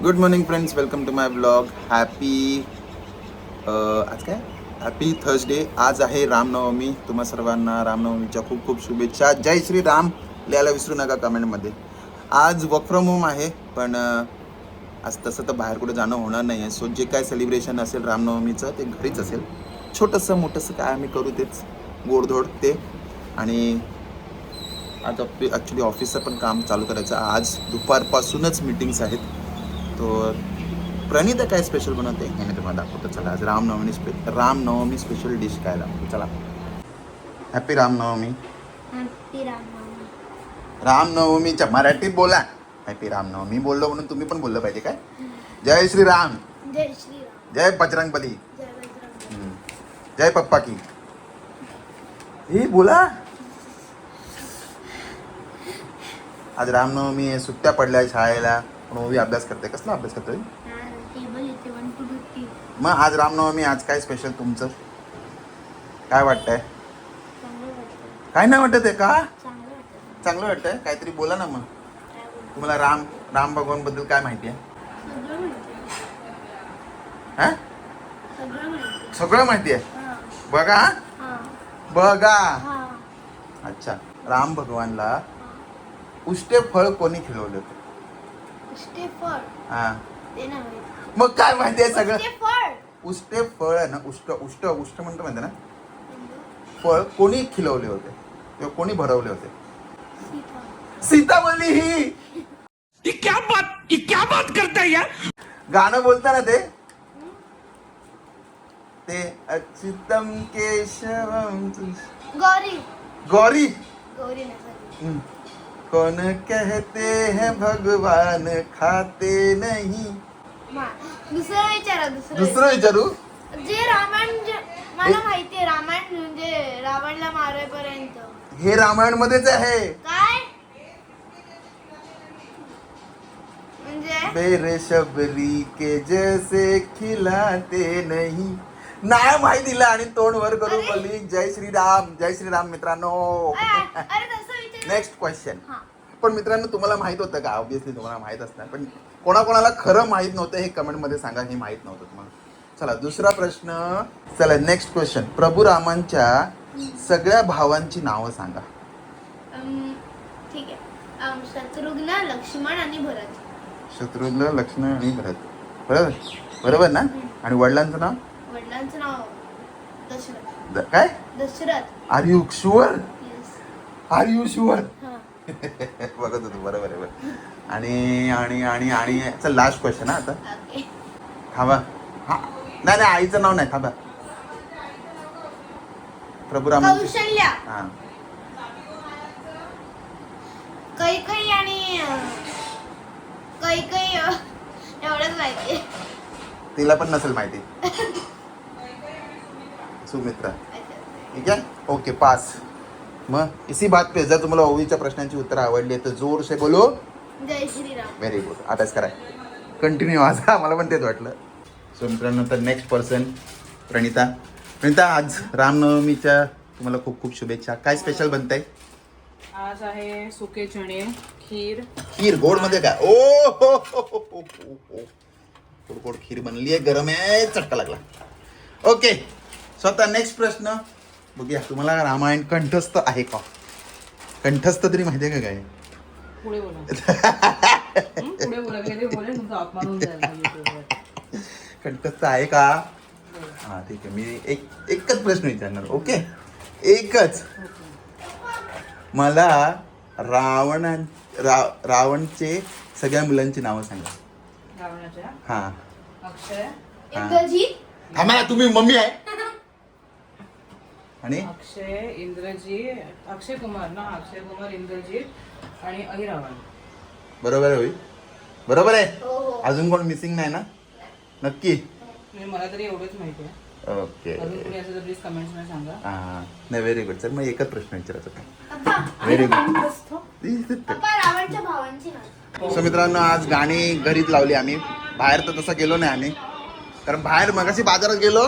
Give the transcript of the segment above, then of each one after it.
Good morning friends, welcome to my blog. आज काय happy Thursday. आज आहे रामनवमी. तुम्हा सर्वांना रामनवमीच्या खूप खूप शुभेच्छा. जय श्री राम लिहायला विसरू नका कमेंटमध्ये. आज वर्क फ्रॉम होम आहे, पण आज तसं तर बाहेर कुठे जाणं होणार नाही आहे. सो जे काय सेलिब्रेशन असेल रामनवमीचं ते घरीच असेल. छोटंसं मोठंसं काय आम्ही करू तेच गोडधोड ते. आणि आज ॲक्च्युली ऑफिसचं पण काम चालू करायचं. आज दुपारपासूनच मीटिंग्स आहेत. तो प्रणिता काय स्पेशल बनवते हे मी तुम्हाला दाखवतो. चला, आज रामनवमी स्पेशल डिश काय दाखवतो. चला, हॅपी रामनवमी. हॅपी रामनवमी. रामनवमीच्या मराठीत बोला. हॅपी रामनवमी बोललो म्हणून तुम्ही पण बोललं पाहिजे काय. जय श्री राम. जय श्रीराम. जय बजरंगबली. जय बजरंग. जय पप्पा की. हे बोला. आज रामनवमी आहे, सुट्ट्या पडल्या शाळेला. पण ओवी अभ्यास करते. कसला अभ्यास करतोय? टेबल येते 1 to 50. मग आज रामनवमी, आज काय स्पेशल तुमचं? काय वाटतंय? चांगलं वाटतं. काय नाही वाटत आहे का? चांगलं वाटतं. चांगलं वाटतंय. काहीतरी बोला ना. मग काय बोलतो? तुम्हाला राम भगवान बद्दल काय माहिती आहे? सगळं माहिती. हा, सगळं माहिती. सगळं माहिती आहे. हां. बघा हां. बघा. हां. अच्छा, राम भगवानला उष्टे फळ कोणी खिलवले होते? उष्टे फळ. हा, ते नाही माहिती. मग काय माहिती आहे सगळं? उष्टे फळ. उष्टे फळ आहे ना, उष्ट म्हणतो माहिती ना. फळ कोणी खिलवले होते किंवा कोणी भरवले होते? सीता. सीतावल्ली ही. ये क्या बात करता है यार. गाणं बोलताना ते अच्युतम केशवम गौरी. गौरी. गौरी नाही. कौन कहते हैं भगवान खाते नहीं. दुसरं विचारा. दुसरं विचारू. जे रामायण मला माहिती आहे. रामायण म्हणजे रावणला मारेपर्यंत. हे रामायण मध्येच आहे. काय म्हणजे? बेरे शबरी के जैसे खिलाते नहीं. नाही माहिती दिला आणि तोंड वर करून अरे. बोलली जय श्रीराम मित्रांनो. अरे तसं विचार. Next question. हां. पण मित्रांनो, तुम्हाला माहित होतं का? ऑब्विसली तुम्हाला माहित असणार, पण कोणाकोणाला खरं माहित नव्हतं हे कमेंटमध्ये सांगा. हे माहित नव्हतं तुम्हाला. चला, दुसरा प्रश्न. चला, नेक्स्ट क्वेश्चन. प्रभू रामांच्या सगळ्या भावांची नावं सांगा. ठीक आहे. शत्रुघ्न, लक्ष्मण आणि भरत. शत्रुघ्न, लक्ष्मण आणि भरत. बरोबर बरोबर ना. आणि वडिलांचं नाव? वडिलांचं नाव दशरथ. काय? Dasharath. Are you sure? Yes. Are you sure? हां. बघत होतो. बरोबर आहे. बरं. आणि आणि आणि आणि चल, लास्ट क्वेश्चन हा आता. ओके. थांबा. हा, नाही आईचं नाव नाही. थांबा. प्रभू रामांची. कौशल्या. हा, कैकई आणि कैकई एवढंच माहिती. तिला पण नसेल माहिती. सुमित्रा. ठीक आहे. Okay, pass. मग इसी बात पे जर तुम्हाला ओवीच्या प्रश्नांची उत्तरं आवडली तर जोर से बोलो. जय श्रीराम. Very good. अभ्यास करा. कंटिन्यू. आज मला पण तेच वाटलं. सो मित्रांनो, तर नेक्स्ट पर्सन प्रणिता. आज रामनवमीच्या तुम्हाला खूप खूप शुभेच्छा. काय स्पेशल बनतंय? आज आहे सुके चणे, खीर गोड मध्ये काय? ओ हो गोड खीर बनली आहे. गरम आहे. चटका लागला. ओके. स्वतः नेक्स्ट प्रश्न बघूया. तुम्हाला रामायण कंठस्थ आहे का? कंठस्थ तरी माहिती आहे का काय? पुढे बोला. पुढे बोला. कधी बोलेल तुमचा अपमान होऊन जाईल YouTubeवर. कंठस्थ आहे का? हा, ठीक आहे. मी एकच प्रश्न विचारणार. ओके, एकच. मला रावणचे सगळ्या मुलांची नावं सांगा. रावणाच्या हा. अक्षय, इंद्रजीत. थांबा ना, तुम्ही मम्मी आहे. आणि अक्षय कुमार, इंद्रजीत आणि अहिरावण. बरोबर आहे. होई, बरोबर आहे. हो हो. अजून कोण मिसिंग नाही ना? नक्की. म्हणजे मला तरी एवढंच माहिती आहे. ओके. अजून कोणी असेल तर प्लीज कमेंट्स मध्ये सांगा. हा, नाही, व्हेरी गुड. सर, मग एकच प्रश्न विचारायचा होता. पप्पा. Very good. पप्पा, रावणच्या भावांची नाव. सो मित्रांनो, आज गाणी घरीच लावली आम्ही. बाहेर तर तसं गेलो नाही आम्ही, कारण बाहेर मगाशी बाजारात गेलो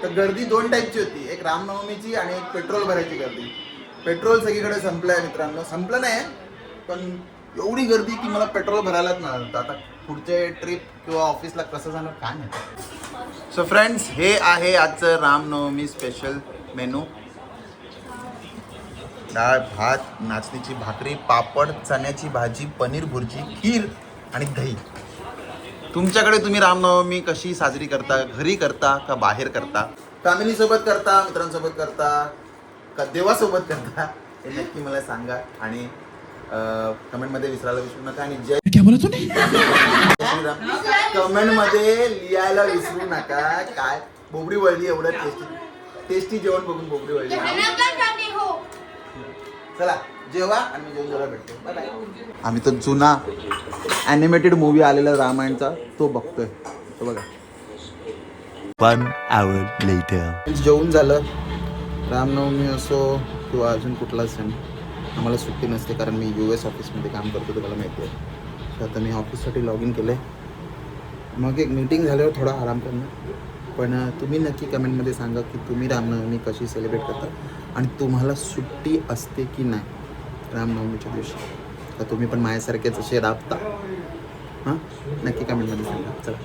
तर गर्दी 2 टाईपची होती. एक रामनवमीची आणि एक पेट्रोल भरायची गर्दी. पेट्रोल सगळीकडे संपलं आहे मित्रांनो. संपलं नाही पण एवढी गर्दी की मला पेट्रोल भरायलाच नाही आता पुढचे ट्रिप किंवा ऑफिसला कसं जाणार काय नाही. सो फ्रेंड्स, हे आहे आजचं रामनवमी स्पेशल मेनू. डाळ भात, नाचणीची भाकरी, पापड, चण्याची भाजी, पनीर भुर्जी, खीर आणि दही. तुमच्याकडे तुम्ही रामनवमी कशी साजरी करता? घरी करता का बाहेर करता? फॅमिली सोबत करता, मित्रांसोबत करता का देवासोबत करता? हे नक्की मला सांगा आणि कमेंटमध्ये विसरायला विसरू नका. आणि जय श्रीराम कमेंटमध्ये लिहायला विसरू नका. काय बोबडी वळली, एवढं टेस्टी जेवण बघून बोबडी वळली. चला जेवा आणि मी जेवण जरा भेटतो. Bye bye. आम्ही तर जुना ॲनिमेटेड मूवी आलेला रामायणचा तो बघतोय. तो बघा. 1 hour later. जेवून झालं. रामनवमी असो किंवा अजून कुठला सण, आम्हाला सुट्टी नसते कारण मी US ऑफिसमध्ये काम करतो, तुम्हाला माहिती आहे. तर आता मी ऑफिससाठी लॉग इन केलं आहे. मग एक मीटिंग झाल्यावर थोडा आराम करणार. पण तुम्ही नक्की कमेंटमध्ये सांगा की तुम्ही रामनवमी कशी सेलिब्रेट करता आणि तुम्हाला सुट्टी असते की नाही रामनवमीच्या दिवशी. तर तुम्ही पण माझ्यासारखेच असे राबता. हां, नक्की कमेंटमध्ये सांगा. चला.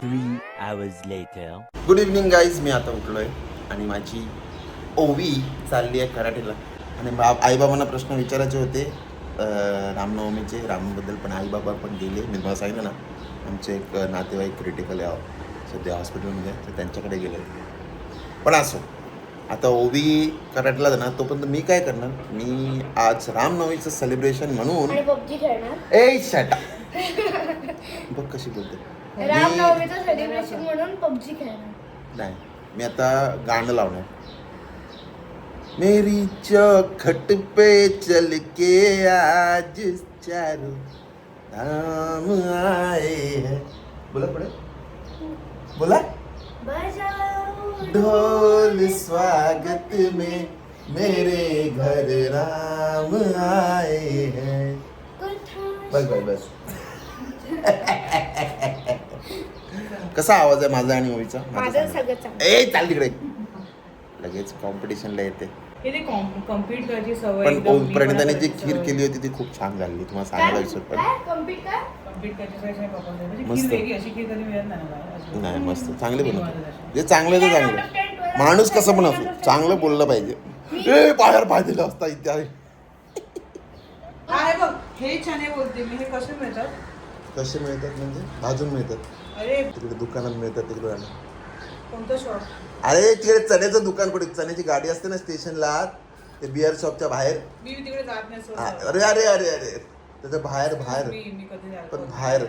3 hours later. Good evening guys. मी आता उठलो आहे आणि माझी ओवी चालली आहे कराटेला. आणि आईबाबांना प्रश्न विचारायचे होते रामनवमीचे, रामबद्दल. पण आईबाबा पण गेले. मी मला सांगितलं ना, आमचे एक नातेवाईक क्रिटिकल आहे सध्या हॉस्पिटलमध्ये, तर त्यांच्याकडे गेले. पण असो, आता ओवी कराटेला जाणार, तोपर्यंत मी काय करणार, मी आज रामनवमीचं सेलिब्रेशन म्हणून पबजी खेळणार. ए शट बघ कशी बोलते. रामनवमीचं सेलिब्रेशन म्हणून पबजी खेळणार. नाही, मी आता गाणं लावणार. मेरी चौखट पे चल के आज चारों धाम आए हैं. बोला पुढे बोला. बजाओ ढोल स्वागत में मेरे घर राम आए हैं. बस बस बस. कसा आवाज आहे माझा आणि ओवीचा? माझं सगळं चांगलं. ए चाल तिकडे. लगेच कॉम्पिटिशनला येते. हे ते कम्प्लीट करायची सवय. पण प्रणिताने जी खीर केली होती ती खूप छान झाली. तुम्हाला सांगायला विसरलो. काय कम्प्लीट काय? कम्प्लीट करायची सवय आहे पप्पांना. म्हणजे मस्त. खीर वेगळी, अशी खीर कधी मिळत नाही मला. अशी. नाही, मस्त चांगले बनवतो. जे चांगलं ते चांगलं. माणूस कसं पण असो, चांगलं बोललं पाहिजे. ए बाहेर पाय दिला असता इथे. आहे बघ, हे चणे बोलते मी. हे कसे मिळतात? कसे मिळतात म्हणजे? भाजून मिळतात. अरे तिकडे दुकानात मिळतात तिकडे. कोणतं शॉप? अरे तिकडे चण्याचं दुकान कुठे, चण्याची गाडी असते ना स्टेशनला, ते बिअर शॉपच्या बाहेर. मी तिकडे जात नाही हा, सोडा. अरे अरे अरे अरे त्याच्या बाहेर बाहेर मी कधी जात पण नाही. बाहेर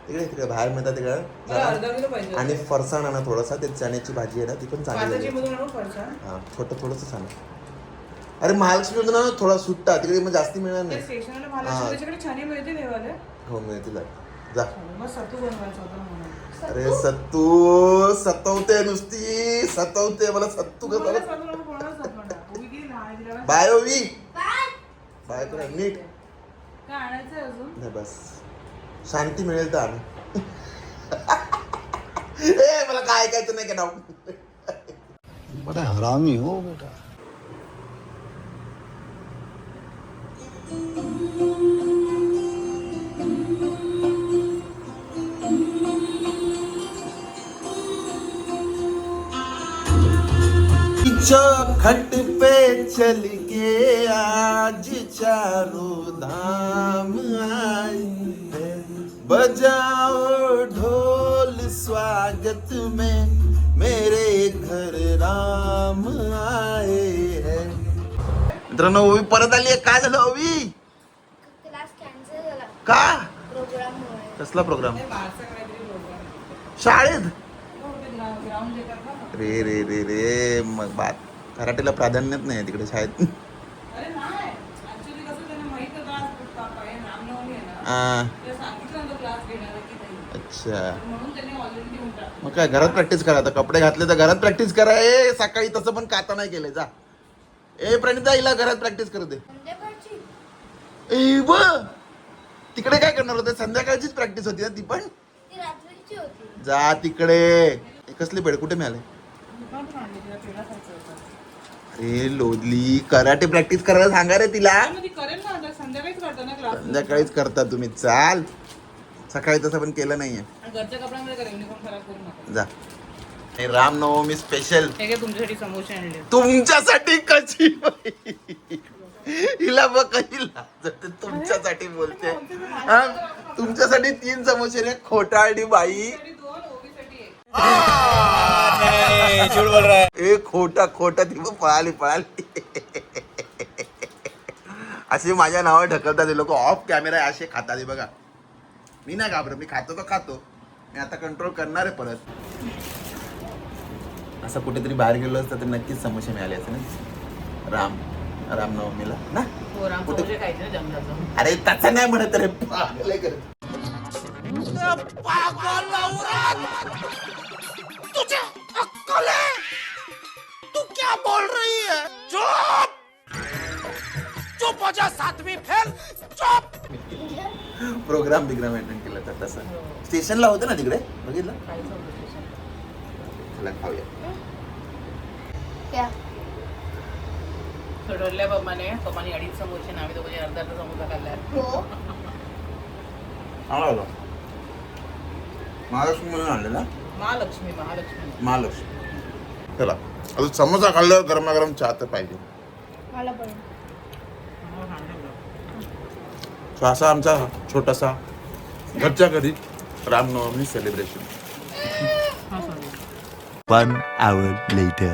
तिकडे तिकडे बाहेर मिळतात मला तिकडे. अर्धा किलो पाहिजे. आणि फरसाण आणा थोडासा. ते चण्याची भाजी आहे ना ती पण चांगली पाताची लागते. मधून आणू फरसाण. हा, थोडंसं छान. अरे महालक्ष्मी ना थोडा सुट्टा तिकडे, मग जास्ती मिळणार ते नाही. स्टेशनला महालक्ष्मी, त्याच्याकडे छाने मिळते देवाला. हो मिळतील. जा. मग सत्तू बनवायचं होतं म्हणून. अरे सत्तू सतवते, नुसती सतवते मला. सत्तू कोणाला कसं सत्तू नको, कोणाला सत्तू नको. उभी गेली लहान तिला काय? बाय ओवी. बाय करा नीट. काय आणायचंय अजून? नाही बस, शांती मिळेल तर आण. ए मला काय ऐकायचं नाही का डाऊट. बड़ा हरामी हो बेटा. चौखट पे चल के आज चारों धाम आए हैं. बजाओ ढोल स्वागत में मेरे घर राम आए हैं. मित्रांनो ओवी परत आली आहे. काय झालं ओवी? क्लास कॅन्सल झाला का? प्रोग्राममुळे. कसला प्रोग्राम? ते बारसा काहीतरी प्रोग्राम. शाळेत? ग्राउंड देतात ना. रे रे रे रे. मग बात कराटेला प्राधान्यच नाही तिकडे शाळेत. अरे नाही, ऍक्च्युली कसं त्यांना माहित होतं आज पापा आहे, रामनवमी आहे ना. आ, ते सांगितलं होतं क्लास घेणार आहे की नाही. अच्छा. म्हणून त्यांनी ऑलरेडी देऊन टाकलं. मग काय घरात प्रॅक्टिस करा. आता कपडे घातले तर घरात प्रॅक्टिस करा. ए सकाळी तसं पण काता नाही केलंय. जा ए प्रणिता, हिला घरात प्रॅक्टिस करू दे. संध्याकाळची ए ब तिकडे काय करणार होते? संध्याकाळचीच प्रॅक्टिस होती ना ती पण. ती रात्रीची होती. जा तिकडे. हे कसले बेड कुठे मिळाले? दुकानातून आणली, तिला पेढा खायचा होता. अरे लोदली, कराटे प्रॅक्टिस करायला सांगा रे तिला. मग ती करेल ना आता संध्याकाळीच करतो ना क्लास. संध्याकाळीच करता तुम्ही. चाल, सकाळी तसं पण केलं नाहीये. आणि घरच्या कपड्यामध्ये करा, युनिफॉर्म खराब करू नका. जा. हे रामनवमी स्पेशल हे काय तुमच्यासाठी समोसे आणले. तुमच्यासाठी. कशी बाई, हिला बघ कशी लाजते, तुमच्यासाठी बोलते. हा, तुमच्यासाठी 3 समोसे रे, खोटारडी बाई. ए खोटा खोटा ती बघ, पळाली. असे माझ्या नावावर ढकलतात हे लोक. ऑफ कॅमेरा असे खातात हे बघा. मी नाही घाबरत, मी खातो तर खातो. मी आता कंट्रोल करणार आहे परत. असं कुठेतरी बाहेर गेलो असतं तर नक्कीच समोसे मिळाले असते ना रामनवमीला ना. हो, राम समोसे खायचे ना जमल्याचं. अरे तसं नाही म्हणत रे, पागल आहे का रे? तू क्या बोल रही है? चुप चुप हो जा, 7वीं फेल. चुप. प्रोग्राम अटेंड केला तर तसं स्टेशनला होतं ना तिकडे, बघितलं. खायचं होतं स्पेशल. चला खाऊया. क्या ठरवल्या पप्पाने 2.5 समोसे ना, आम्ही दोघे अर्धा समोसा खाल्ला. हो आला महालक्ष्मी म्हणून आणलेला. महालक्ष्मी. महालक्ष्मी. चला अजून समोसा खाल्ल्यावर गरमागरम चहा तर पाहिजे. मला पण. So असा आमचा छोटासा घरच्या घरी Ram Navami celebration. 1 hour later.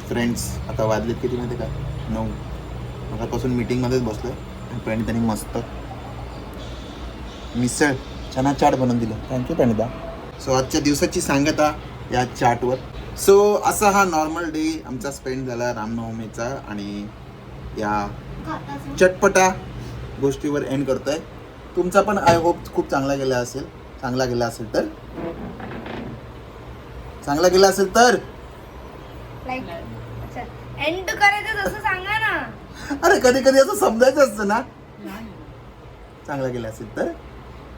Friends, आता वाजलेत किती माहिती का? 9. मगापासून मीटिंगमध्येच बसलोय आणि प्रणिताने मस्त मिसळ चना चाट बनवून दिलं. थँक्यू प्रणिता. सो आजच्या दिवसाची सांगता या चाटवर. सो असा हा नॉर्मल डे आमचा स्पेंड झाला रामनवमीचा आणि या चटपटा गोष्टीवर एंड करतोय. तुमचा पण आय होप खूप चांगला गेला असेल. चांगला गेला असेल तर लाईक अच्छा एंड करायचं तसं सांगा ना. अरे कधी कधी असं समजायचं असतं ना. चांगला गेला असेल तर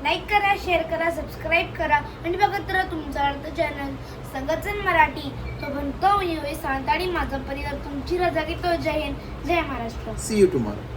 लाईक करा, शेअर करा, सबस्क्राईब करा आणि बघत राहा तुमचा अर्थ चॅनल संगठन मराठी. तो बनतो सांगता आणि माझा परिवार तुमची रजा घेतो. जय हिंद, जय महाराष्ट्र. See you tomorrow.